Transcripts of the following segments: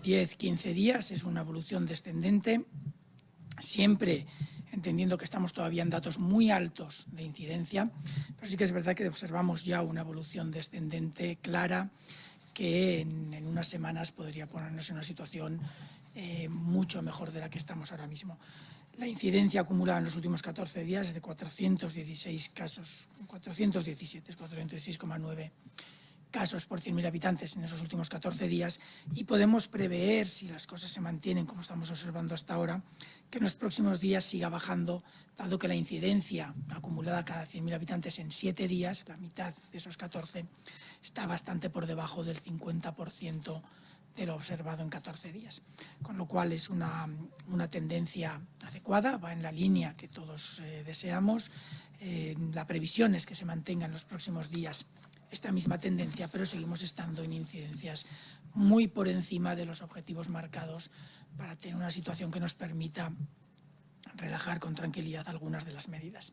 10, 15 días es una evolución descendente, siempre entendiendo que estamos todavía en datos muy altos de incidencia, pero sí que es verdad que observamos ya una evolución descendente clara que en unas semanas podría ponernos en una situación mucho mejor de la que estamos ahora mismo. La incidencia acumulada en los últimos 14 días es de 416 casos, 417, 416,9 casos por 100.000 habitantes en esos últimos 14 días, y podemos prever, si las cosas se mantienen como estamos observando hasta ahora, que en los próximos días siga bajando, dado que la incidencia acumulada cada 100.000 habitantes en 7 días, la mitad de esos 14, está bastante por debajo del 50% de lo observado en 14 días. Con lo cual es una tendencia adecuada, va en la línea que todos deseamos. La previsión es que se mantenga en los próximos días esta misma tendencia, pero seguimos estando en incidencias muy por encima de los objetivos marcados para tener una situación que nos permita relajar con tranquilidad algunas de las medidas.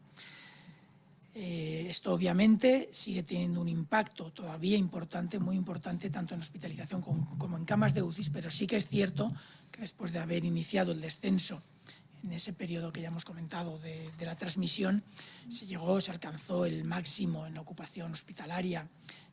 Esto obviamente sigue teniendo un impacto todavía importante, muy importante, tanto en hospitalización como en camas de UCI, pero sí que es cierto que después de haber iniciado el descenso en ese periodo que ya hemos comentado de la transmisión, se alcanzó el máximo en la ocupación hospitalaria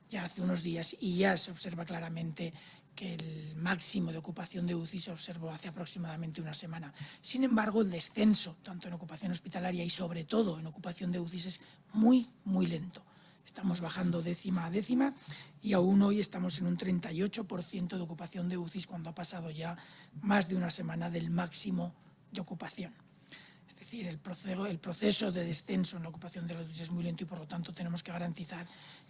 ya hace unos días, y ya se observa claramente que el máximo de ocupación de UCI se observó hace aproximadamente una semana. Sin embargo, el descenso, tanto en ocupación hospitalaria y sobre todo en ocupación de UCI, es muy, muy lento. Estamos bajando décima a décima y aún hoy estamos en un 38% de ocupación de UCI cuando ha pasado ya más de una semana del máximo de ocupación. Es decir, el proceso de descenso en la ocupación de la UCI es muy lento y por lo tanto tenemos que garantizar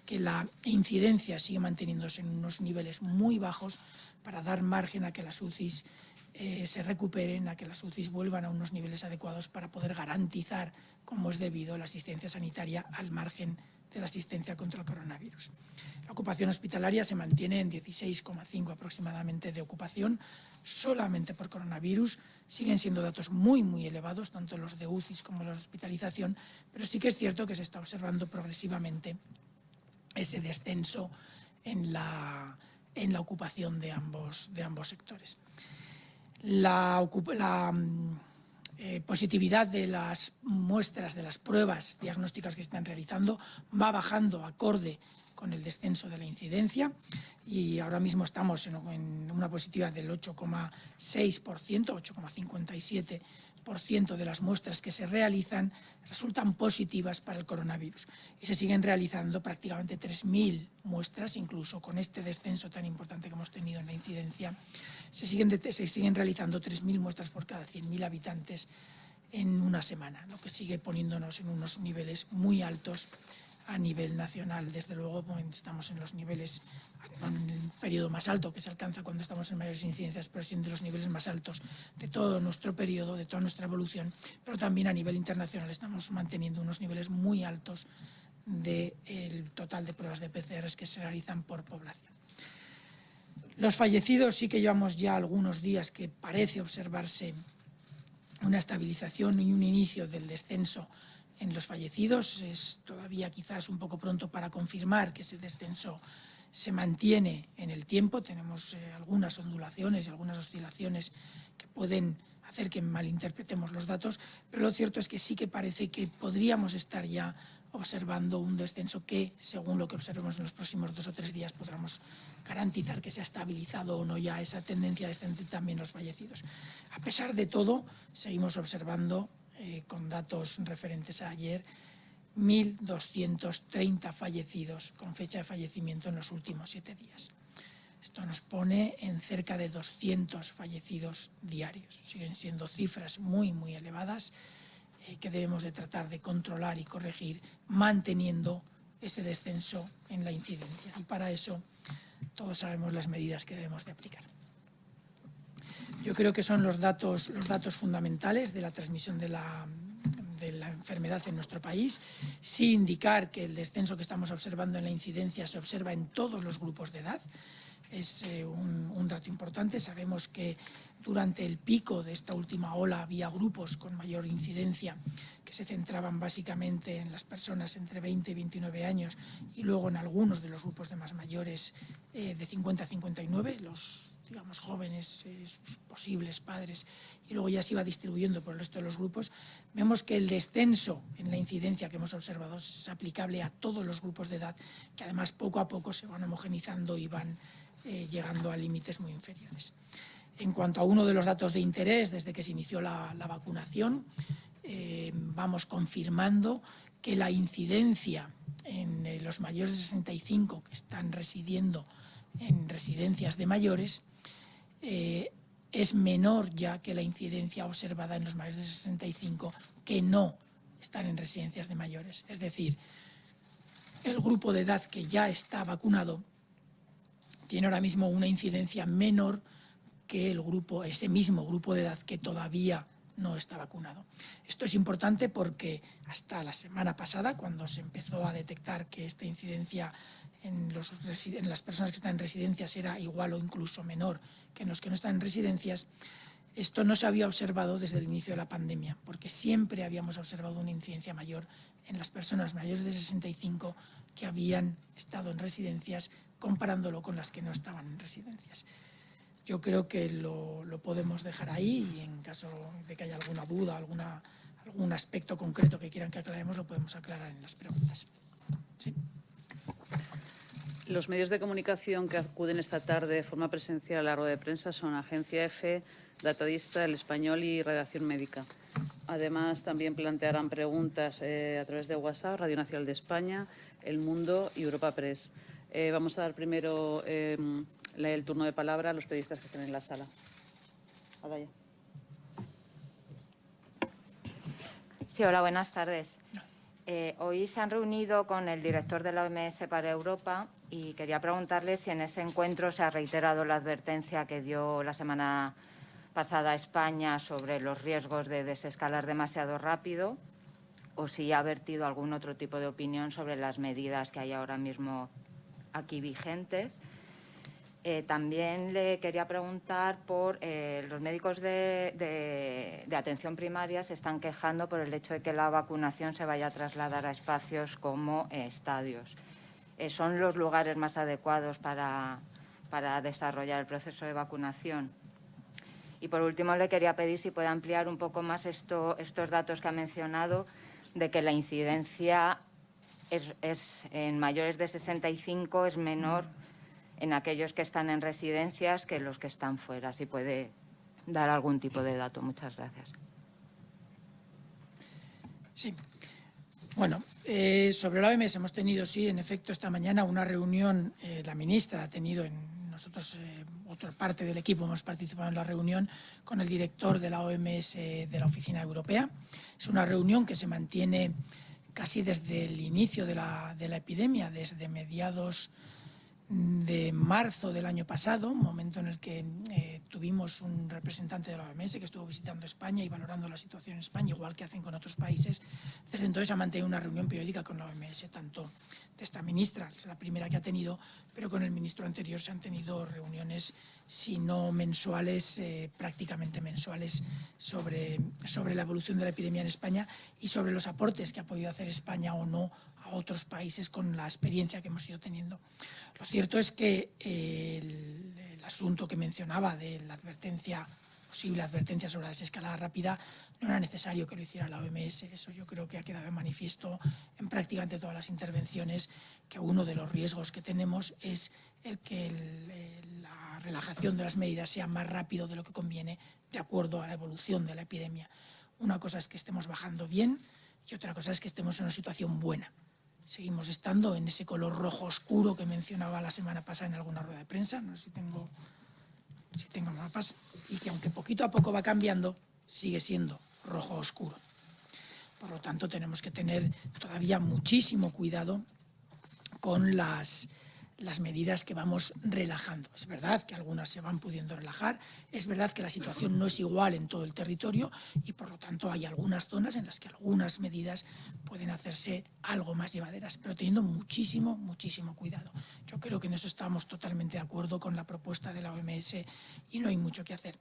que la incidencia sigue manteniéndose en unos niveles muy bajos para dar margen a que las UCIs se recuperen, a que las UCIs vuelvan a unos niveles adecuados para poder garantizar, como es debido, la asistencia sanitaria al margen de la asistencia contra el coronavirus. La ocupación hospitalaria se mantiene en 16,5 aproximadamente de ocupación solamente por coronavirus. Siguen siendo datos muy, muy elevados, tanto los de UCIs como los de hospitalización, pero sí que es cierto que se está observando progresivamente ese descenso en la ocupación de ambos sectores. La positividad de las muestras, de las pruebas diagnósticas que se están realizando, va bajando acorde con el descenso de la incidencia y ahora mismo estamos en una positividad del 8,6%, 8,57% de las muestras que se realizan resultan positivas para el coronavirus y se siguen realizando prácticamente 3.000 muestras, incluso con este descenso tan importante que hemos tenido en la incidencia, se siguen realizando 3.000 muestras por cada 100.000 habitantes en una semana, lo que sigue poniéndonos en unos niveles muy altos a nivel nacional. Desde luego estamos en los niveles, en el periodo más alto que se alcanza cuando estamos en mayores incidencias, pero siendo los niveles más altos de todo nuestro periodo, de toda nuestra evolución, pero también a nivel internacional estamos manteniendo unos niveles muy altos del total de pruebas de PCRs que se realizan por población. Los fallecidos sí que llevamos ya algunos días que parece observarse una estabilización y un inicio del descenso en los fallecidos. Es todavía quizás un poco pronto para confirmar que ese descenso se mantiene en el tiempo. Tenemos algunas ondulaciones y algunas oscilaciones que pueden hacer que malinterpretemos los datos, pero lo cierto es que sí que parece que podríamos estar ya observando un descenso que, según lo que observemos en los próximos 2 o 3 días, podremos garantizar que se ha estabilizado o no ya esa tendencia descendente también los fallecidos. A pesar de todo, seguimos observando con datos referentes a ayer, 1.230 fallecidos con fecha de fallecimiento en los últimos 7 días. Esto nos pone en cerca de 200 fallecidos diarios. Siguen siendo cifras muy, muy elevadas que debemos de tratar de controlar y corregir, manteniendo ese descenso en la incidencia. Y para eso todos sabemos las medidas que debemos de aplicar. Yo creo que son los datos fundamentales de la transmisión de la enfermedad en nuestro país. Sí indicar que el descenso que estamos observando en la incidencia se observa en todos los grupos de edad. Es un dato importante. Sabemos que durante el pico de esta última ola había grupos con mayor incidencia que se centraban básicamente en las personas entre 20 y 29 años y luego en algunos de los grupos de más mayores de 50 a 59, los digamos, jóvenes, sus posibles padres, y luego ya se iba distribuyendo por el resto de los grupos, vemos que el descenso en la incidencia que hemos observado es aplicable a todos los grupos de edad, que además poco a poco se van homogenizando y van llegando a límites muy inferiores. En cuanto a uno de los datos de interés, desde que se inició la vacunación, vamos confirmando que la incidencia en los mayores de 65 que están residiendo en residencias de mayores es menor ya que la incidencia observada en los mayores de 65 que no están en residencias de mayores. Es decir, el grupo de edad que ya está vacunado tiene ahora mismo una incidencia menor que ese mismo grupo de edad que todavía no está vacunado. Esto es importante porque hasta la semana pasada, cuando se empezó a detectar que esta incidencia en las personas que están en residencias era igual o incluso menor que en los que no están en residencias, esto no se había observado desde el inicio de la pandemia, porque siempre habíamos observado una incidencia mayor en las personas mayores de 65 que habían estado en residencias, comparándolo con las que no estaban en residencias. Yo creo que lo podemos dejar ahí y en caso de que haya alguna duda, algún aspecto concreto que quieran que aclaremos, lo podemos aclarar en las preguntas. ¿Sí? Los medios de comunicación que acuden esta tarde de forma presencial a la rueda de prensa son Agencia EFE, Datadista, El Español y Redacción Médica. Además, también plantearán preguntas a través de WhatsApp, Radio Nacional de España, El Mundo y Europa Press. Vamos a dar primero el turno de palabra a los periodistas que estén en la sala. Adaya. Sí, hola, buenas tardes. Hoy se han reunido con el director de la OMS para Europa y quería preguntarle si en ese encuentro se ha reiterado la advertencia que dio la semana pasada a España sobre los riesgos de desescalar demasiado rápido o si ha vertido algún otro tipo de opinión sobre las medidas que hay ahora mismo aquí vigentes. También le quería preguntar por los médicos de atención primaria se están quejando por el hecho de que la vacunación se vaya a trasladar a espacios como estadios. ¿Son los lugares más adecuados para desarrollar el proceso de vacunación? Y por último le quería pedir si puede ampliar un poco más estos datos que ha mencionado de que la incidencia es en mayores de 65 es menor en aquellos que están en residencias que los que están fuera. Si puede dar algún tipo de dato. Muchas gracias. Sí. Bueno, sobre la OMS hemos tenido, sí, en efecto, esta mañana una reunión, la ministra ha tenido, nosotros, otra parte del equipo, hemos participado en la reunión con el director de la OMS de la Oficina Europea. Es una reunión que se mantiene casi desde el inicio de la epidemia, desde mediados de marzo del año pasado, un momento en el que tuvimos un representante de la OMS que estuvo visitando España y valorando la situación en España, igual que hacen con otros países. Desde entonces se ha mantenido una reunión periódica con la OMS, tanto de esta ministra, es la primera que ha tenido, pero con el ministro anterior se han tenido reuniones, si no mensuales, prácticamente mensuales, sobre la evolución de la epidemia en España y sobre los aportes que ha podido hacer España o no a otros países con la experiencia que hemos ido teniendo. Lo cierto es que el asunto que mencionaba de la posible advertencia sobre la desescalada rápida, no era necesario que lo hiciera la OMS. Eso yo creo que ha quedado de manifiesto en prácticamente todas las intervenciones, que uno de los riesgos que tenemos es el que la relajación de las medidas sea más rápido de lo que conviene de acuerdo a la evolución de la epidemia. Una cosa es que estemos bajando bien y otra cosa es que estemos en una situación buena. Seguimos estando en ese color rojo oscuro que mencionaba la semana pasada en alguna rueda de prensa, no sé si tengo mapas, y que aunque poquito a poco va cambiando, sigue siendo rojo oscuro. Por lo tanto, tenemos que tener todavía muchísimo cuidado con las medidas que vamos relajando. Es verdad que algunas se van pudiendo relajar, es verdad que la situación no es igual en todo el territorio y por lo tanto hay algunas zonas en las que algunas medidas pueden hacerse algo más llevaderas, pero teniendo muchísimo cuidado. Yo creo que en eso estamos totalmente de acuerdo con la propuesta de la OMS y no hay mucho que hacer.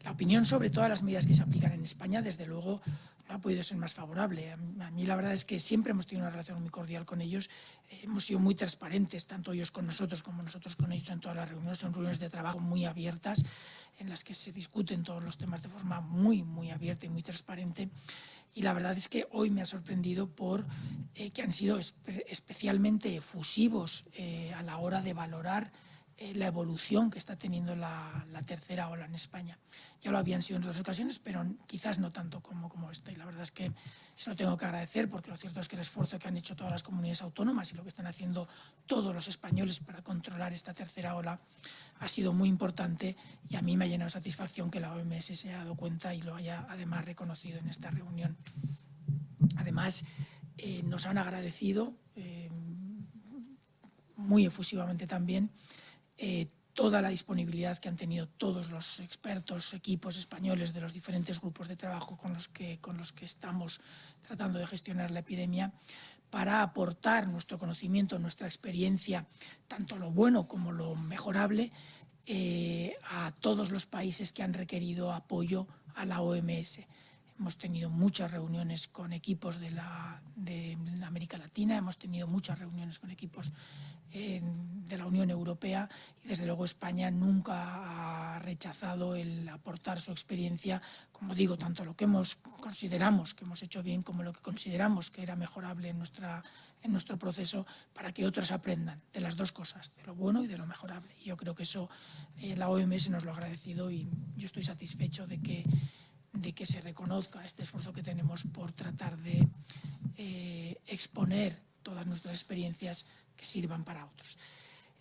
La opinión sobre todas las medidas que se aplican en España, desde luego, no no ha podido ser más favorable. A mí la verdad es que siempre hemos tenido una relación muy cordial con ellos, hemos sido muy transparentes, tanto ellos con nosotros como nosotros con ellos en todas las reuniones. Son reuniones de trabajo muy abiertas, en las que se discuten todos los temas de forma muy, muy abierta y muy transparente. Y la verdad es que hoy me ha sorprendido por que han sido especialmente efusivos a la hora de valorar la evolución que está teniendo la tercera ola en España. Ya lo habían sido en otras ocasiones, pero quizás no tanto como esta. Y la verdad es que se lo tengo que agradecer, porque lo cierto es que el esfuerzo que han hecho todas las comunidades autónomas y lo que están haciendo todos los españoles para controlar esta tercera ola ha sido muy importante, y a mí me ha llenado de satisfacción que la OMS se haya dado cuenta y lo haya además reconocido en esta reunión. Además, nos han agradecido muy efusivamente también toda la disponibilidad que han tenido todos los expertos, equipos españoles de los diferentes grupos de trabajo con los que estamos tratando de gestionar la epidemia, para aportar nuestro conocimiento, nuestra experiencia, tanto lo bueno como lo mejorable, a todos los países que han requerido apoyo a la OMS. Hemos tenido muchas reuniones con equipos de América Latina, hemos tenido muchas reuniones con equipos de la Unión Europea, y desde luego España nunca ha rechazado el aportar su experiencia, como digo, tanto lo que consideramos que hemos hecho bien como lo que consideramos que era mejorable en nuestro proceso, para que otros aprendan de las dos cosas, de lo bueno y de lo mejorable. Y yo creo que eso la OMS nos lo ha agradecido, y yo estoy satisfecho de que se reconozca este esfuerzo que tenemos por tratar de exponer todas nuestras experiencias que sirvan para otros.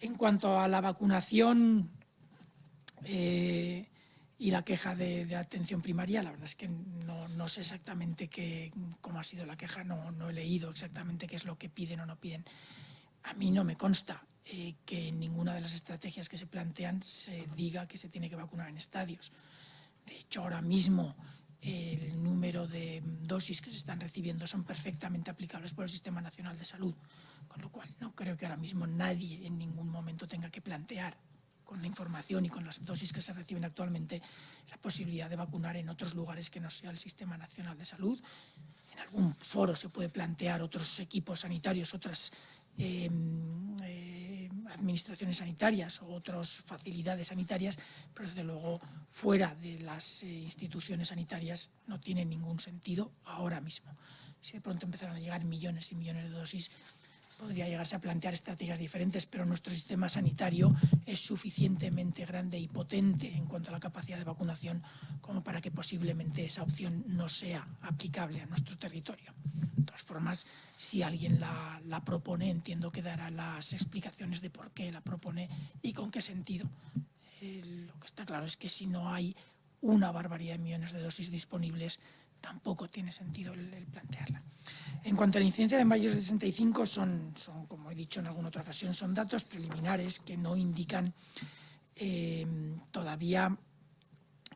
En cuanto a la vacunación y la queja de atención primaria, la verdad es que no sé exactamente cómo ha sido la queja, no he leído exactamente qué es lo que piden o no piden. A mí no me consta que en ninguna de las estrategias que se plantean se diga que se tiene que vacunar en estadios. De hecho, ahora mismo el número de dosis que se están recibiendo son perfectamente aplicables por el Sistema Nacional de Salud, con lo cual no creo que ahora mismo nadie en ningún momento tenga que plantear, con la información y con las dosis que se reciben actualmente, la posibilidad de vacunar en otros lugares que no sea el Sistema Nacional de Salud. En algún foro se puede plantear otros equipos sanitarios, otras administraciones sanitarias o otras facilidades sanitarias, pero desde luego fuera de las instituciones sanitarias no tiene ningún sentido ahora mismo. Si de pronto empezaran a llegar millones y millones de dosis, podría llegarse a plantear estrategias diferentes, pero nuestro sistema sanitario es suficientemente grande y potente en cuanto a la capacidad de vacunación como para que posiblemente esa opción no sea aplicable a nuestro territorio. De todas formas, si alguien la propone, entiendo que dará las explicaciones de por qué la propone y con qué sentido. Lo que está claro es que si no hay una barbaridad de millones de dosis disponibles, tampoco tiene sentido el plantearla. En cuanto a la incidencia de mayores de 65, son, como he dicho en alguna otra ocasión, son datos preliminares que no indican todavía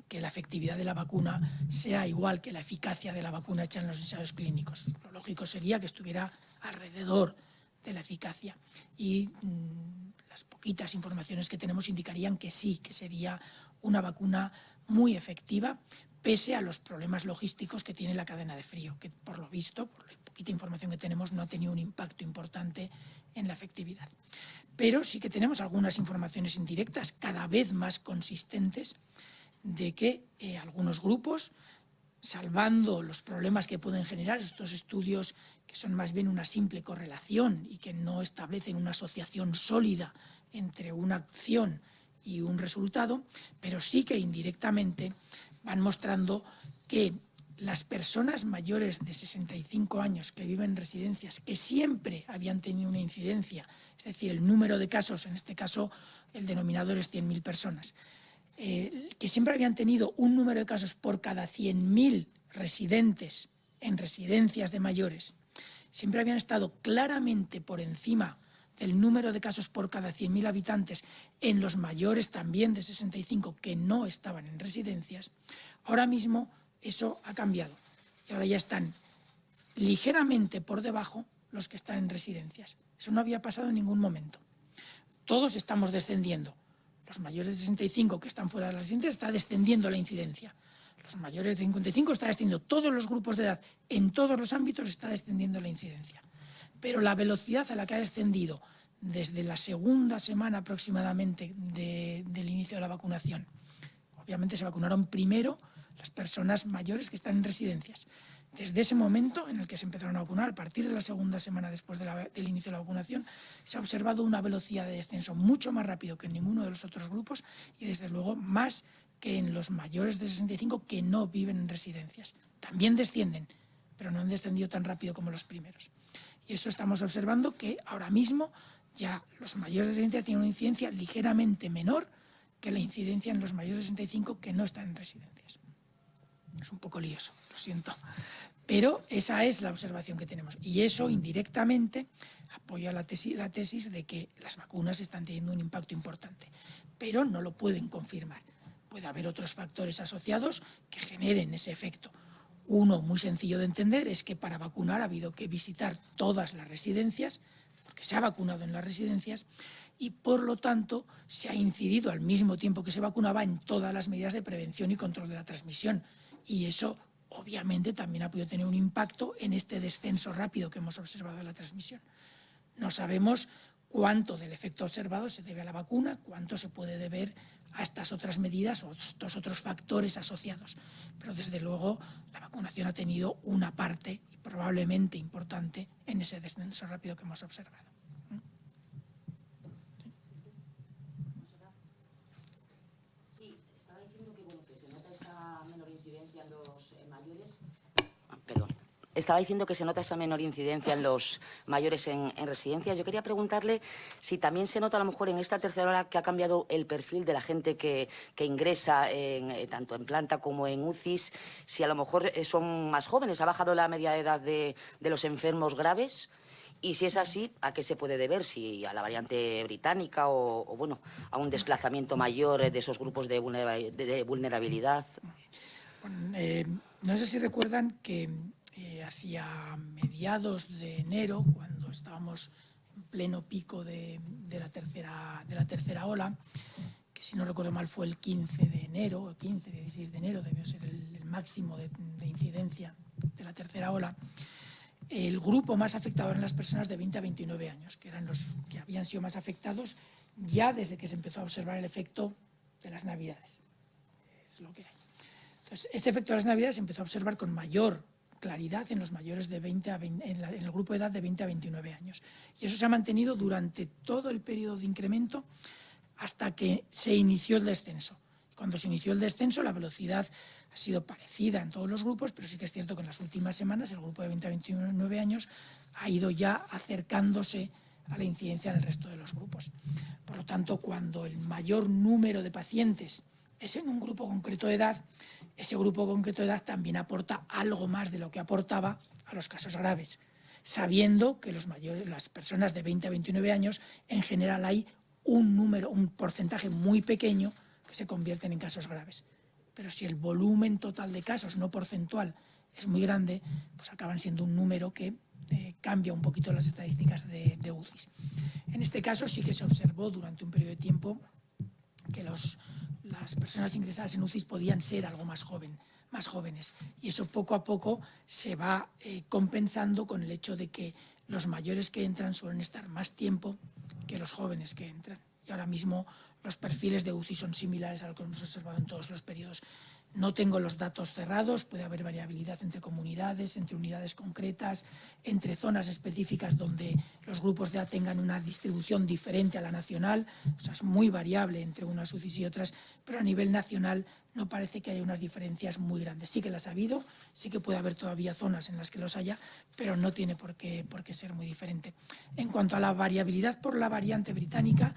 que la efectividad de la vacuna sea igual que la eficacia de la vacuna hecha en los ensayos clínicos. Lo lógico sería que estuviera alrededor de la eficacia, y las poquitas informaciones que tenemos indicarían que sí, que sería una vacuna muy efectiva, pese a los problemas logísticos que tiene la cadena de frío, que por lo visto, por la poquita información que tenemos, no ha tenido un impacto importante en la efectividad. Pero sí que tenemos algunas informaciones indirectas cada vez más consistentes de que algunos grupos, salvando los problemas que pueden generar estos estudios, que son más bien una simple correlación y que no establecen una asociación sólida entre una acción y un resultado, pero sí que indirectamente van mostrando que las personas mayores de 65 años que viven en residencias, que siempre habían tenido una incidencia, es decir, el número de casos, en este caso el denominador es 100.000 personas, que siempre habían tenido un número de casos por cada 100.000 residentes en residencias de mayores, siempre habían estado claramente por encima del número de casos por cada 100.000 habitantes en los mayores también de 65 que no estaban en residencias. Ahora mismo eso ha cambiado y ahora ya están ligeramente por debajo los que están en residencias. Eso no había pasado en ningún momento. Todos estamos descendiendo. Los mayores de 65 que están fuera de las residencias está descendiendo la incidencia. los mayores de 55 está descendiendo, todos los grupos de edad, en todos los ámbitos está descendiendo la incidencia. Pero la velocidad a la que ha descendido desde la segunda semana aproximadamente del inicio de la vacunación, obviamente se vacunaron primero las personas mayores que están en residencias. Desde ese momento en el que se empezaron a vacunar, a partir de la segunda semana después del inicio de la vacunación, se ha observado una velocidad de descenso mucho más rápido que en ninguno de los otros grupos y, desde luego, más que en los mayores de 65 que no viven en residencias. También descienden, pero no han descendido tan rápido como los primeros. Y eso estamos observando, que ahora mismo ya los mayores de 60 tienen una incidencia ligeramente menor que la incidencia en los mayores de 65 que no están en residencias. Es un poco lioso, lo siento. Pero esa es la observación que tenemos. Y eso indirectamente apoya la tesis de que las vacunas están teniendo un impacto importante. Pero no lo pueden confirmar. Puede haber otros factores asociados que generen ese efecto. Uno muy sencillo de entender es que para vacunar ha habido que visitar todas las residencias, porque se ha vacunado en las residencias, y por lo tanto se ha incidido al mismo tiempo que se vacunaba en todas las medidas de prevención y control de la transmisión. Y eso obviamente también ha podido tener un impacto en este descenso rápido que hemos observado de la transmisión. No sabemos cuánto del efecto observado se debe a la vacuna, cuánto se puede deber a estas otras medidas o estos otros factores asociados. Pero desde luego la vacunación ha tenido una parte probablemente importante en ese descenso rápido que hemos observado. Sí, estaba diciendo que, bueno, que se nota esa menor incidencia en los mayores. Estaba diciendo que se nota esa menor incidencia en los mayores en residencias. Yo quería preguntarle si también se nota a lo mejor en esta tercera ola que ha cambiado el perfil de la gente que ingresa tanto en planta como en UCIs, si a lo mejor son más jóvenes, ha bajado la media edad de los enfermos graves. Y si es así, ¿a qué se puede deber? Si a la variante británica o bueno, a un desplazamiento mayor de esos grupos de vulnerabilidad. Bueno, no sé si recuerdan que hacia mediados de enero, cuando estábamos en pleno pico de la tercera ola, que si no recuerdo mal fue el 15 de enero, o 15, 16 de enero, debió ser el máximo de incidencia de la tercera ola, el grupo más afectado eran las personas de 20 a 29 años, que eran los que habían sido más afectados ya desde que se empezó a observar el efecto de las Navidades. Es lo que hay. Entonces, ese efecto de las Navidades se empezó a observar con mayor claridad en los mayores de 20 a 20, en el grupo de edad de 20 a 29 años. Y eso se ha mantenido durante todo el periodo de incremento hasta que se inició el descenso. Cuando se inició el descenso, la velocidad ha sido parecida en todos los grupos, pero sí que es cierto que en las últimas semanas el grupo de 20 a 29 años ha ido ya acercándose a la incidencia en el resto de los grupos. Por lo tanto, cuando el mayor número de pacientes es en un grupo concreto de edad, ese grupo concreto de edad también aporta algo más de lo que aportaba a los casos graves, sabiendo que las personas de 20 a 29 años, en general hay un porcentaje muy pequeño que se convierten en casos graves. Pero si el volumen total de casos, no porcentual, es muy grande, pues acaban siendo un número que cambia un poquito las estadísticas de UCIs. En este caso sí que se observó durante un periodo de tiempo que las personas ingresadas en UCIs podían ser algo más jóvenes. Y eso poco a poco se va compensando con el hecho de que los mayores que entran suelen estar más tiempo que los jóvenes que entran. Y ahora mismo los perfiles de UCI son similares a lo que hemos observado en todos los periodos. No tengo los datos cerrados, puede haber variabilidad entre comunidades, entre unidades concretas, entre zonas específicas donde los grupos de edad tengan una distribución diferente a la nacional. O sea, es muy variable entre unas UCIs y otras, pero a nivel nacional no parece que haya unas diferencias muy grandes. Sí que las ha habido, sí que puede haber todavía zonas en las que los haya, pero no tiene por qué ser muy diferente. En cuanto a la variabilidad por la variante británica,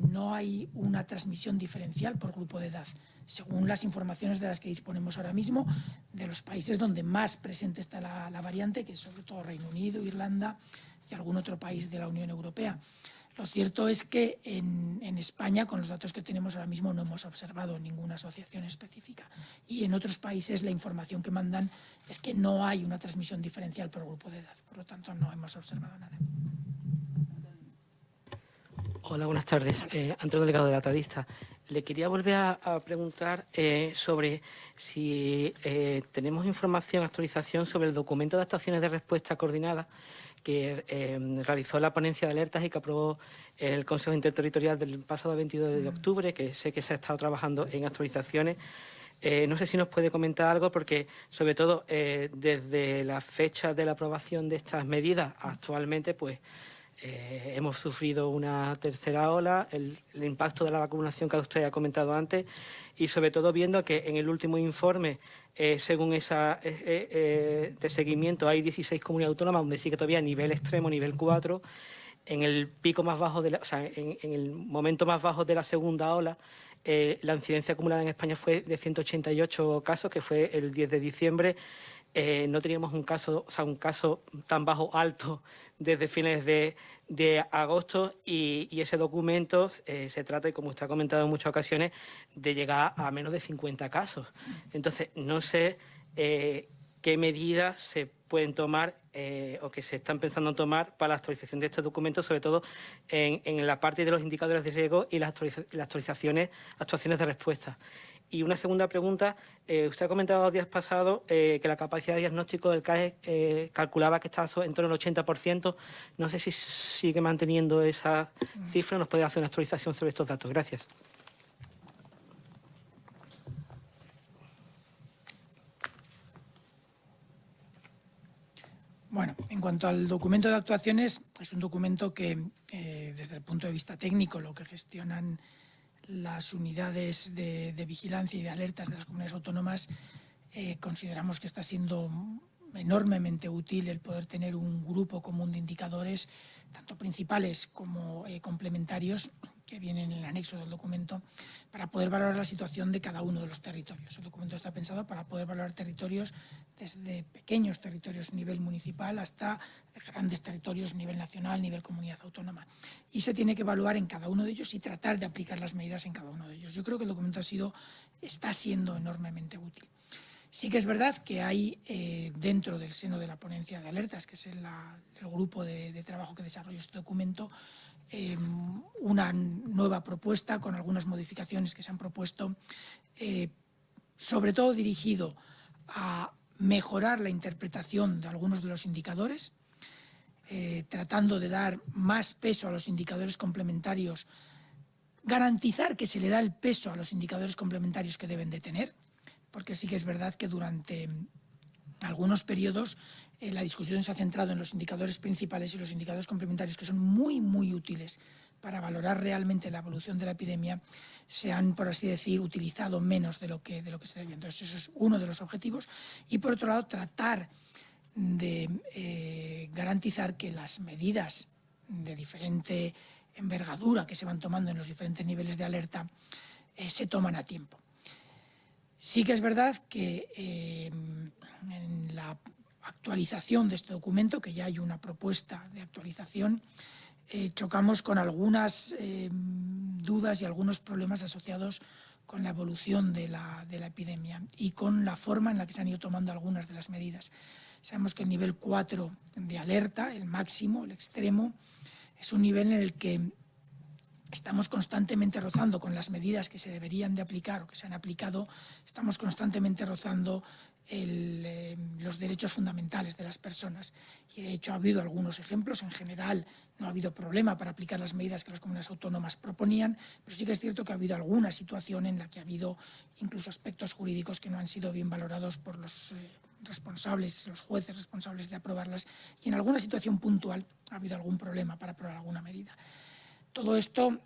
no hay una transmisión diferencial por grupo de edad. Según las informaciones de las que disponemos ahora mismo, de los países donde más presente está la variante, que es sobre todo Reino Unido, Irlanda y algún otro país de la Unión Europea. Lo cierto es que en España, con los datos que tenemos ahora mismo, no hemos observado ninguna asociación específica. Y en otros países la información que mandan es que no hay una transmisión diferencial por grupo de edad. Por lo tanto, no hemos observado nada. Hola, buenas tardes. Antonio Delgado, de Datadista. Le quería volver a preguntar sobre si tenemos información, actualización sobre el documento de actuaciones de respuesta coordinada que realizó la ponencia de alertas y que aprobó el Consejo Interterritorial del pasado 22 de octubre, que sé que se ha estado trabajando en actualizaciones. No sé si nos puede comentar algo, porque sobre todo desde la fecha de la aprobación de estas medidas actualmente, pues hemos sufrido una tercera ola, el impacto de la vacunación que usted ha comentado antes, y sobre todo viendo que en el último informe, según esa de seguimiento, hay 16 comunidades autónomas donde sigue todavía nivel extremo, nivel 4. En el pico más bajo, en el momento más bajo de la segunda ola, la incidencia acumulada en España fue de 188 casos, que fue el 10 de diciembre. No teníamos un caso tan bajo alto desde fines de agosto, y ese documento se trata, y como usted ha comentado en muchas ocasiones, de llegar a menos de 50 casos. Entonces, no sé qué medidas se pueden tomar o que se están pensando en tomar para la actualización de este documento, sobre todo en la parte de los indicadores de riesgo y las actuaciones de respuesta. Y una segunda pregunta, usted ha comentado los días pasados que la capacidad de diagnóstico del CAE calculaba que estaba en torno al 80%. No sé si sigue manteniendo esa cifra. ¿Nos puede hacer una actualización sobre estos datos? Gracias. Bueno, en cuanto al documento de actuaciones, es un documento que, desde el punto de vista técnico, lo que gestionan las unidades de vigilancia y de alertas de las comunidades autónomas, consideramos que está siendo enormemente útil el poder tener un grupo común de indicadores, tanto principales como complementarios, que vienen en el anexo del documento, para poder valorar la situación de cada uno de los territorios. El documento está pensado para poder valorar territorios desde pequeños territorios a nivel municipal hasta grandes territorios a nivel nacional, nivel comunidad autónoma. Y se tiene que evaluar en cada uno de ellos y tratar de aplicar las medidas en cada uno de ellos. Yo creo que el documento está siendo enormemente útil. Sí que es verdad que hay dentro del seno de la ponencia de alertas, que es el grupo de trabajo que desarrolla este documento, una nueva propuesta con algunas modificaciones que se han propuesto, sobre todo dirigido a mejorar la interpretación de algunos de los indicadores, tratando de dar más peso a los indicadores complementarios, garantizar que se le da el peso a los indicadores complementarios que deben de tener, porque sí que es verdad que durante algunos periodos la discusión se ha centrado en los indicadores principales, y los indicadores complementarios, que son muy, muy útiles para valorar realmente la evolución de la epidemia, se han, por así decir, utilizado menos de lo que se debía. Entonces, eso es uno de los objetivos. Y, por otro lado, tratar de garantizar que las medidas de diferente envergadura que se van tomando en los diferentes niveles de alerta se toman a tiempo. Sí que es verdad que en la actualización de este documento, que ya hay una propuesta de actualización, chocamos con algunas dudas y algunos problemas asociados con la evolución de la epidemia y con la forma en la que se han ido tomando algunas de las medidas. Sabemos que el nivel 4 de alerta, el máximo, el extremo, es un nivel en el que estamos constantemente rozando con las medidas que se deberían de aplicar o que se han aplicado, estamos constantemente rozando los derechos fundamentales de las personas. Y de hecho ha habido algunos ejemplos. En general no ha habido problema para aplicar las medidas que las comunidades autónomas proponían, pero sí que es cierto que ha habido alguna situación en la que ha habido incluso aspectos jurídicos que no han sido bien valorados por los responsables, los jueces responsables de aprobarlas, y en alguna situación puntual ha habido algún problema para aprobar alguna medida. Todo esto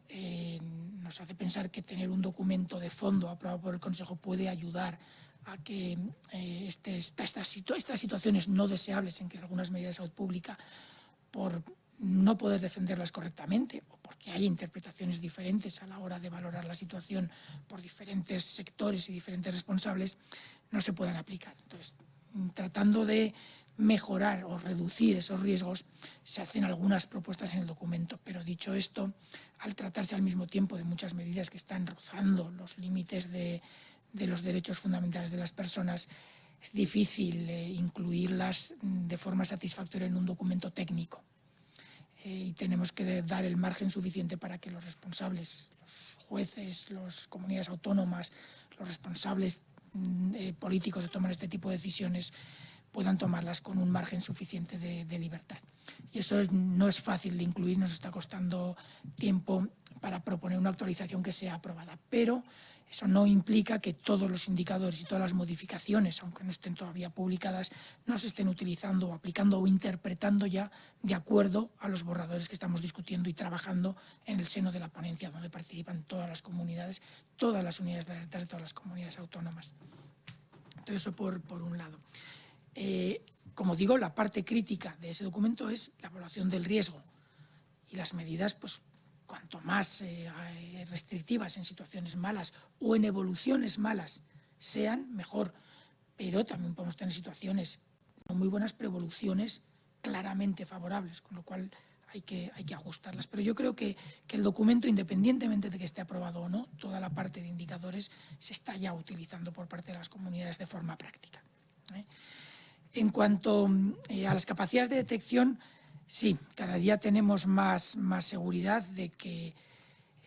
nos hace pensar que tener un documento de fondo aprobado por el Consejo puede ayudar a que estas situaciones no deseables en que algunas medidas de salud pública, por no poder defenderlas correctamente o porque hay interpretaciones diferentes a la hora de valorar la situación por diferentes sectores y diferentes responsables, no se puedan aplicar. Entonces, tratando de mejorar o reducir esos riesgos, se hacen algunas propuestas en el documento. Pero dicho esto, al tratarse al mismo tiempo de muchas medidas que están rozando los límites de los derechos fundamentales de las personas, es difícil incluirlas de forma satisfactoria en un documento técnico. Y tenemos que dar el margen suficiente para que los responsables, los jueces, las comunidades autónomas, los responsables políticos de tomar este tipo de decisiones puedan tomarlas con un margen suficiente de libertad. Y eso no es fácil de incluir, nos está costando tiempo para proponer una actualización que sea aprobada. Pero eso no implica que todos los indicadores y todas las modificaciones, aunque no estén todavía publicadas, no se estén utilizando o aplicando o interpretando ya de acuerdo a los borradores que estamos discutiendo y trabajando en el seno de la ponencia, donde participan todas las comunidades, todas las unidades de alertas de todas las comunidades autónomas. Entonces, eso por un lado. Como digo, la parte crítica de ese documento es la evaluación del riesgo y las medidas, pues, cuanto más restrictivas en situaciones malas o en evoluciones malas sean, mejor. Pero también podemos tener situaciones no muy buenas, pero evoluciones claramente favorables, con lo cual hay que ajustarlas. Pero yo creo que el documento, independientemente de que esté aprobado o no, toda la parte de indicadores se está ya utilizando por parte de las comunidades de forma práctica. En cuanto a las capacidades de detección, sí, cada día tenemos más seguridad de que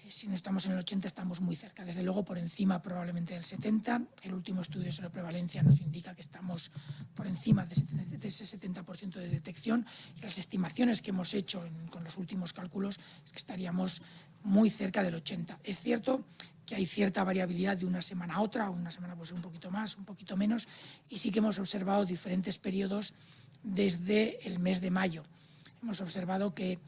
si no estamos en el 80 estamos muy cerca, desde luego por encima probablemente del 70. El último estudio sobre prevalencia nos indica que estamos por encima de ese 70% de detección, y las estimaciones que hemos hecho con los últimos cálculos es que estaríamos muy cerca del 80. Es cierto que hay cierta variabilidad de una semana a otra, una semana puede ser un poquito más, un poquito menos, y sí que hemos observado diferentes periodos desde el mes de mayo. Hemos observado que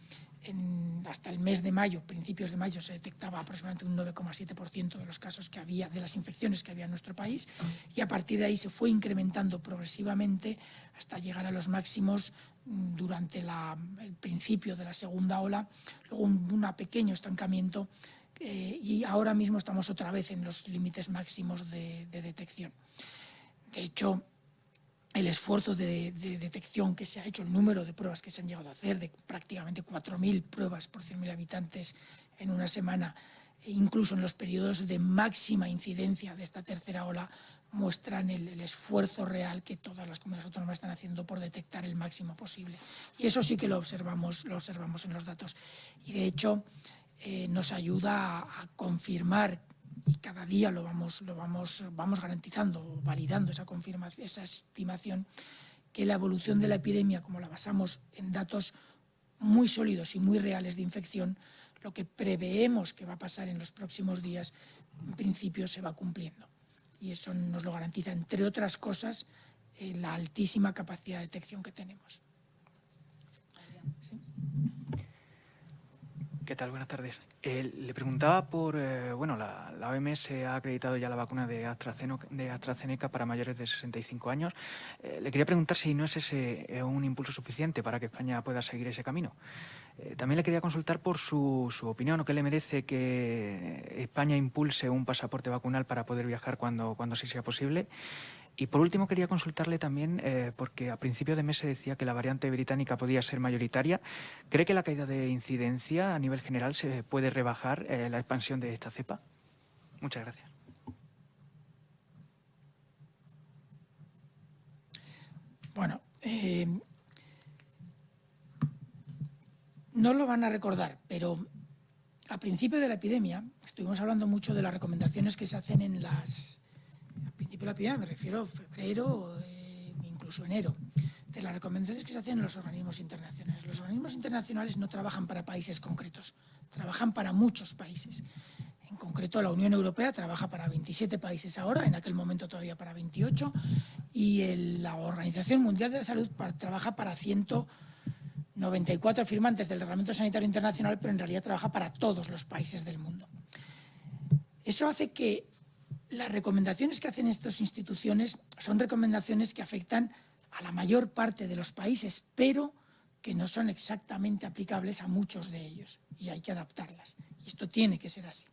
hasta el mes de mayo, principios de mayo, se detectaba aproximadamente un 9,7% de los casos que había, de las infecciones que había en nuestro país, y a partir de ahí se fue incrementando progresivamente hasta llegar a los máximos durante el principio de la segunda ola, luego un pequeño estancamiento, y ahora mismo estamos otra vez en los límites máximos de detección. De hecho, el esfuerzo de detección que se ha hecho, el número de pruebas que se han llegado a hacer, de prácticamente 4.000 pruebas por 100.000 habitantes en una semana, e incluso en los periodos de máxima incidencia de esta tercera ola, muestran el esfuerzo real que todas las comunidades autónomas están haciendo por detectar el máximo posible. Y eso sí que lo observamos en los datos. Y de hecho, nos ayuda a confirmar, y cada día lo vamos garantizando, validando esa estimación, que la evolución de la epidemia, como la basamos en datos muy sólidos y muy reales de infección, lo que preveemos que va a pasar en los próximos días, en principio se va cumpliendo. Y eso nos lo garantiza, entre otras cosas, la altísima capacidad de detección que tenemos. ¿Sí? ¿Qué tal? Buenas tardes. Le preguntaba por, la OMS ha acreditado ya la vacuna de AstraZeneca para mayores de 65 años. Le quería preguntar si no es ese un impulso suficiente para que España pueda seguir ese camino. También le quería consultar por su opinión, o qué le merece que España impulse un pasaporte vacunal para poder viajar cuando sí sea posible. Y por último quería consultarle también, porque a principios de mes se decía que la variante británica podía ser mayoritaria. ¿Cree que la caída de incidencia a nivel general se puede rebajar la expansión de esta cepa? Muchas gracias. Bueno, no lo van a recordar, pero al principio de la epidemia estuvimos hablando mucho de las recomendaciones que se hacen al principio de la epidemia, me refiero a febrero, incluso enero, de las recomendaciones que se hacen en los organismos internacionales. Los organismos internacionales no trabajan para países concretos, trabajan para muchos países. En concreto, la Unión Europea trabaja para 27 países ahora, en aquel momento todavía para 28, y la Organización Mundial de la Salud trabaja para 194 firmantes del Reglamento Sanitario Internacional, pero en realidad trabaja para todos los países del mundo. Eso hace que las recomendaciones que hacen estas instituciones son recomendaciones que afectan a la mayor parte de los países, pero que no son exactamente aplicables a muchos de ellos, y hay que adaptarlas. Y esto tiene que ser así.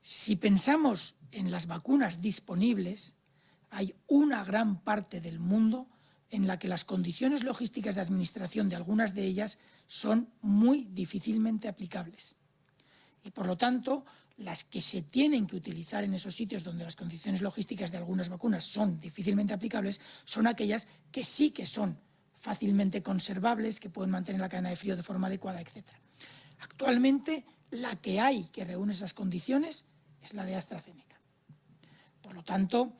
Si pensamos en las vacunas disponibles, hay una gran parte del mundo en la que las condiciones logísticas de administración de algunas de ellas son muy difícilmente aplicables. Y por lo tanto, las que se tienen que utilizar en esos sitios donde las condiciones logísticas de algunas vacunas son difícilmente aplicables, son aquellas que sí que son fácilmente conservables, que pueden mantener la cadena de frío de forma adecuada, etc. Actualmente, La que hay que reúne esas condiciones es la de AstraZeneca. Por lo tanto,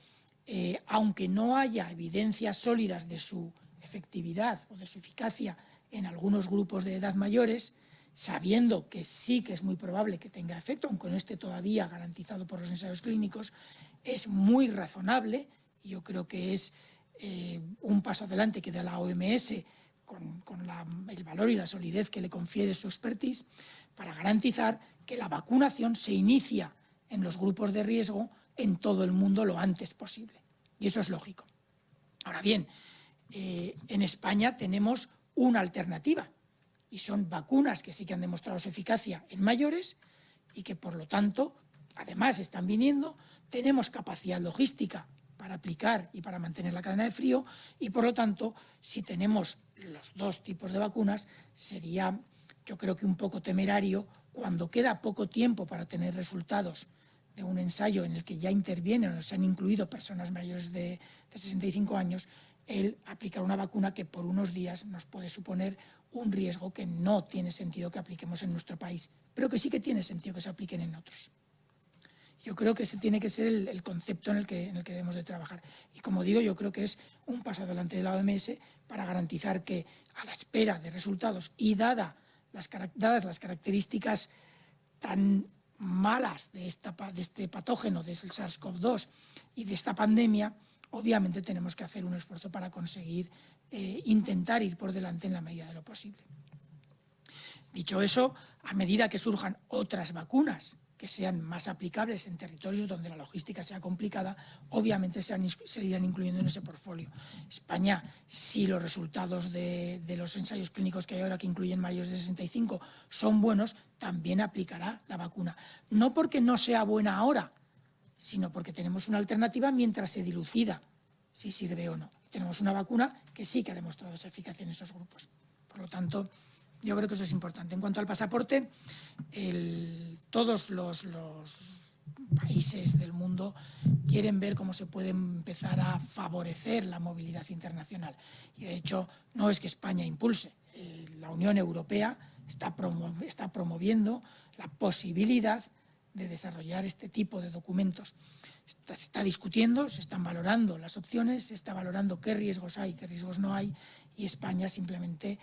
aunque no haya evidencias sólidas de su efectividad o de su eficacia en algunos grupos de edad mayores, sabiendo que sí que es muy probable que tenga efecto, aunque no esté todavía garantizado por los ensayos clínicos, es muy razonable, y yo creo que es un paso adelante que da la OMS con el valor y la solidez que le confiere su expertise, para garantizar que la vacunación se inicia en los grupos de riesgo en todo el mundo lo antes posible. Y eso es lógico. Ahora bien, en España tenemos una alternativa, y son vacunas que sí que han demostrado su eficacia en mayores y que, por lo tanto, además están viniendo. Tenemos capacidad logística para aplicar y para mantener la cadena de frío, y, por lo tanto, si tenemos los dos tipos de vacunas, sería, yo creo que un poco temerario, cuando queda poco tiempo para tener resultados de un ensayo en el que ya intervienen o se han incluido personas mayores de 65 años, el aplicar una vacuna que por unos días nos puede suponer un riesgo que no tiene sentido que apliquemos en nuestro país, pero que sí que tiene sentido que se apliquen en otros. Yo creo que ese tiene que ser el concepto en el que debemos de trabajar. Y como digo, yo creo que es un paso adelante de la OMS para garantizar que, a la espera de resultados y dadas las características tan malas de este patógeno, del SARS-CoV-2 y de esta pandemia, obviamente tenemos que hacer un esfuerzo para conseguir intentar ir por delante en la medida de lo posible. Dicho eso, a medida que surjan otras vacunas que sean más aplicables en territorios donde la logística sea complicada, obviamente se irán incluyendo en ese portfolio. España, si los resultados de los ensayos clínicos que hay ahora, que incluyen mayores de 65, son buenos, también aplicará la vacuna. No porque no sea buena ahora, sino porque tenemos una alternativa mientras se dilucida si sirve o no. Tenemos una vacuna que sí que ha demostrado esa eficacia en esos grupos. Por lo tanto, yo creo que eso es importante. En cuanto al pasaporte, todos los países del mundo quieren ver cómo se puede empezar a favorecer la movilidad internacional. Y, de hecho, no es que España impulse. La Unión Europea está promoviendo la posibilidad de desarrollar este tipo de documentos. Se está discutiendo, se están valorando las opciones, se está valorando qué riesgos hay, qué riesgos no hay, y España simplemente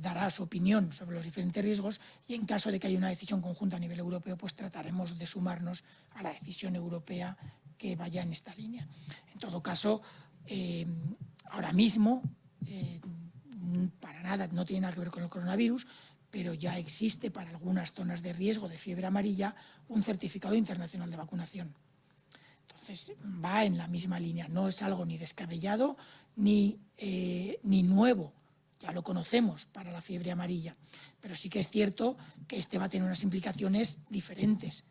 dará su opinión sobre los diferentes riesgos, y en caso de que haya una decisión conjunta a nivel europeo, pues trataremos de sumarnos a la decisión europea que vaya en esta línea. En todo caso, ahora mismo, para nada, no tiene nada que ver con el coronavirus, pero ya existe para algunas zonas de riesgo de fiebre amarilla un certificado internacional de vacunación. Entonces, va en la misma línea, no es algo ni descabellado ni nuevo, ya lo conocemos para la fiebre amarilla, pero sí que es cierto que este va a tener unas implicaciones diferentes.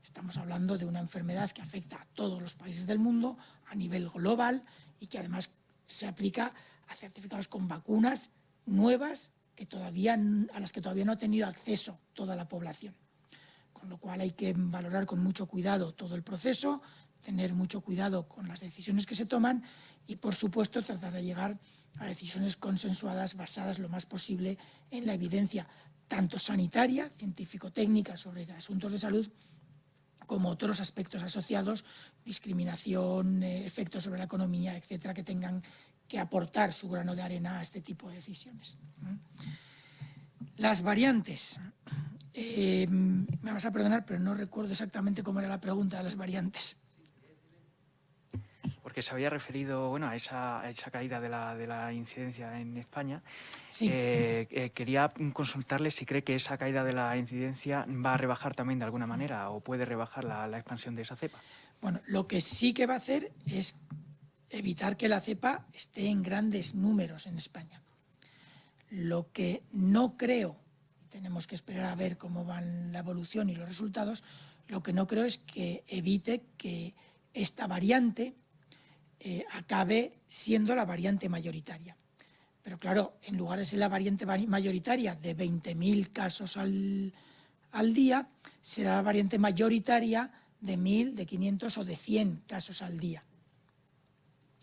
Estamos hablando de una enfermedad que afecta a todos los países del mundo a nivel global y que además se aplica a certificados con vacunas nuevas a las que todavía no ha tenido acceso toda la población. Con lo cual hay que valorar con mucho cuidado todo el proceso, tener mucho cuidado con las decisiones que se toman y, por supuesto, tratar de llegar a decisiones consensuadas basadas lo más posible en la evidencia, tanto sanitaria, científico-técnica sobre asuntos de salud, como otros aspectos asociados, discriminación, efectos sobre la economía, etcétera, que tengan que aportar su grano de arena a este tipo de decisiones. Las variantes. Me vas a perdonar, pero no recuerdo exactamente cómo era la pregunta de las variantes. Porque se había referido a esa caída de la incidencia en España. Sí. Quería consultarle si cree que esa caída de la incidencia va a rebajar también de alguna manera o puede rebajar la expansión de esa cepa. Bueno, lo que sí que va a hacer es evitar que la cepa esté en grandes números en España. Lo que no creo, tenemos que esperar a ver cómo van la evolución y los resultados, lo que no creo es que evite que esta variante acabe siendo la variante mayoritaria. Pero claro, en lugar de ser la variante mayoritaria de 20.000 casos al día, será la variante mayoritaria de 1.000, de 500 o de 100 casos al día.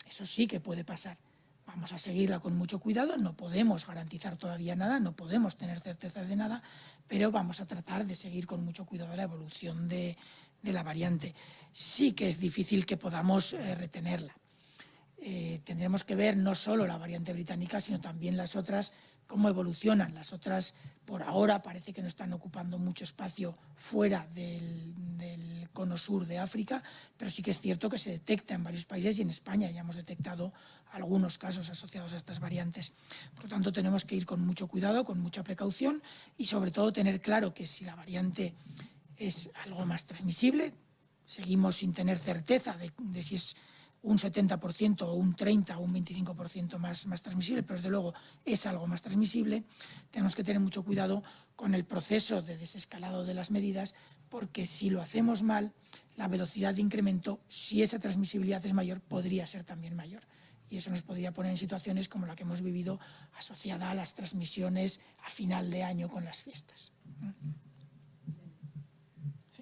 Eso sí que puede pasar, Vamos a seguirla con mucho cuidado, no podemos garantizar todavía nada, no podemos tener certezas de nada, pero vamos a tratar de seguir con mucho cuidado la evolución de la variante. Sí que es difícil que podamos retenerla. Tendremos que ver no solo la variante británica, sino también las otras, cómo evolucionan. Las otras, por ahora, parece que no están ocupando mucho espacio fuera del cono sur de África, pero sí que es cierto que se detecta en varios países y en España ya hemos detectado algunos casos asociados a estas variantes. Por lo tanto, tenemos que ir con mucho cuidado, con mucha precaución y, sobre todo, tener claro que si la variante es algo más transmisible, seguimos sin tener certeza de si es un 70% o un 30% o un 25% más transmisible, pero desde luego es algo más transmisible. Tenemos que tener mucho cuidado con el proceso de desescalado de las medidas, porque si lo hacemos mal, la velocidad de incremento, si esa transmisibilidad es mayor, podría ser también mayor. Y eso nos podría poner en situaciones como la que hemos vivido asociada a las transmisiones a final de año con las fiestas.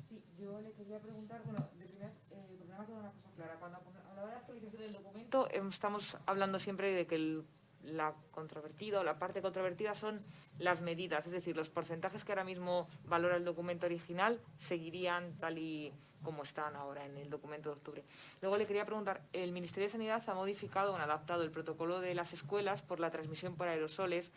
Sí, yo le quería preguntar, bueno, de primer, problema con una cosa clara. Cuando hablaba de actualización del documento, estamos hablando siempre de que la controvertida o la parte controvertida son las medidas, es decir, los porcentajes que ahora mismo valora el documento original seguirían tal y como están ahora en el documento de octubre. Luego le quería preguntar, el Ministerio de Sanidad ha modificado o adaptado el protocolo de las escuelas por la transmisión por aerosoles.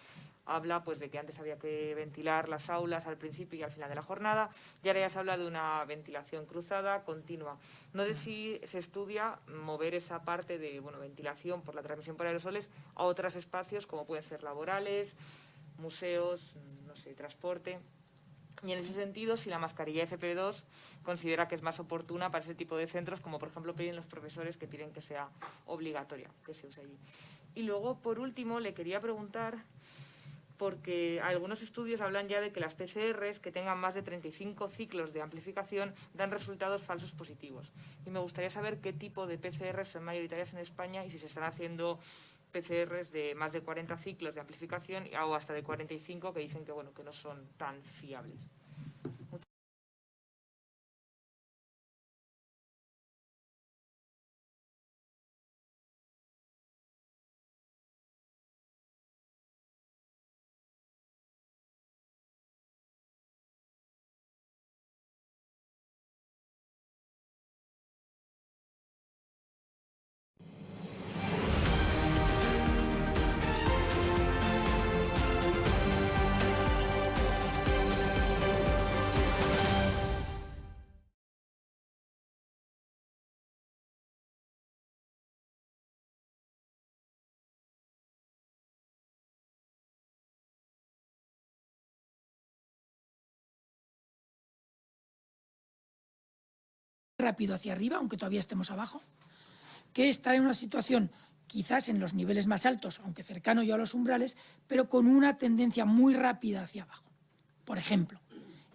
Habla pues de que antes había que ventilar las aulas al principio y al final de la jornada, y ahora ya se habla de una ventilación cruzada continua. No sé si se estudia mover esa parte de ventilación por la transmisión por aerosoles a otros espacios como pueden ser laborales, museos, no sé, transporte. Y en ese sentido, si la mascarilla FP2 considera que es más oportuna para ese tipo de centros, como por ejemplo piden los profesores que piden que sea obligatoria, que se use allí. Y luego, por último, le quería preguntar, porque algunos estudios hablan ya de que las PCRs que tengan más de 35 ciclos de amplificación dan resultados falsos positivos. Y me gustaría saber qué tipo de PCRs son mayoritarias en España y si se están haciendo PCRs de más de 40 ciclos de amplificación o hasta de 45 que dicen que, que no son tan fiables. Rápido hacia arriba, aunque todavía estemos abajo, que estar en una situación quizás en los niveles más altos, aunque cercano ya a los umbrales, pero con una tendencia muy rápida hacia abajo. Por ejemplo,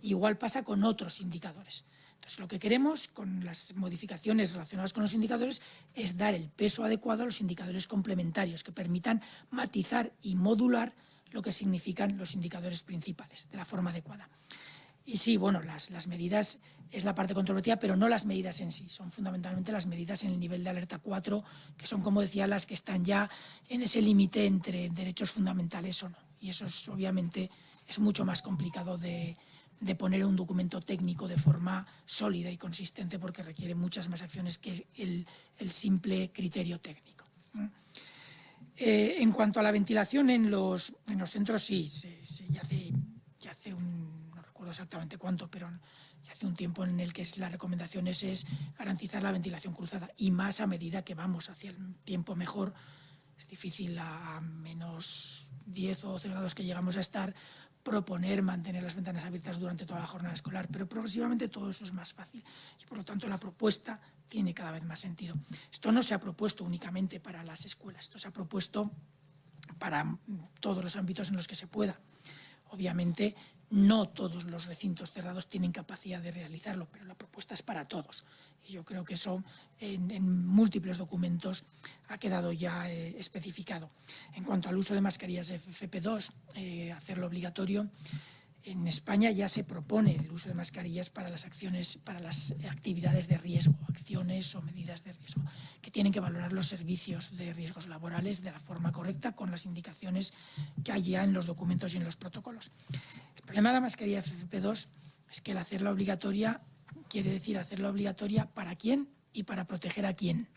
igual pasa con otros indicadores. Entonces, lo que queremos con las modificaciones relacionadas con los indicadores es dar el peso adecuado a los indicadores complementarios que permitan matizar y modular lo que significan los indicadores principales de la forma adecuada. Y sí, las medidas es la parte controvertida, pero no las medidas en sí, son fundamentalmente las medidas en el nivel de alerta 4, que son, como decía, las que están ya en ese límite entre derechos fundamentales o no. Y eso obviamente es mucho más complicado de poner un documento técnico de forma sólida y consistente, porque requiere muchas más acciones que el simple criterio técnico. En cuanto a la ventilación en los centros, sí, ya hace no recuerdo exactamente cuánto, pero ya hace un tiempo en el que la recomendación es garantizar la ventilación cruzada, y más a medida que vamos hacia el tiempo mejor. Es difícil a menos 10 o 12 grados que llegamos a estar proponer mantener las ventanas abiertas durante toda la jornada escolar, pero progresivamente todo eso es más fácil y, por lo tanto, la propuesta tiene cada vez más sentido. Esto no se ha propuesto únicamente para las escuelas, esto se ha propuesto para todos los ámbitos en los que se pueda. Obviamente, no todos los recintos cerrados tienen capacidad de realizarlo, pero la propuesta es para todos. Y yo creo que eso en múltiples documentos ha quedado ya especificado. En cuanto al uso de mascarillas FP2, hacerlo obligatorio, En España ya se propone el uso de mascarillas para las actividades de riesgo, acciones o medidas de riesgo, que tienen que valorar los servicios de riesgos laborales de la forma correcta con las indicaciones que hay ya en los documentos y en los protocolos. El problema de la mascarilla FFP2 es que el hacerla obligatoria quiere decir hacerla obligatoria para quién y para proteger a quién.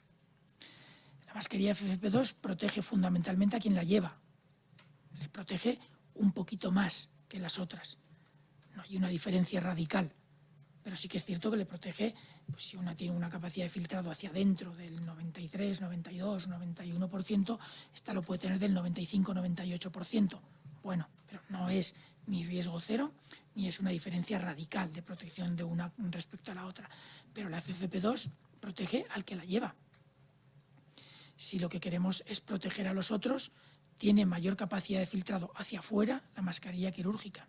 La mascarilla FFP2 protege fundamentalmente a quien la lleva, le protege un poquito más que las otras. No hay una diferencia radical, pero sí que es cierto que le protege, pues si una tiene una capacidad de filtrado hacia adentro del 93, 92, 91%, esta lo puede tener del 95, 98%. Bueno, pero no es ni riesgo cero, ni es una diferencia radical de protección de una respecto a la otra. Pero la FFP2 protege al que la lleva. Si lo que queremos es proteger a los otros, tiene mayor capacidad de filtrado hacia afuera la mascarilla quirúrgica.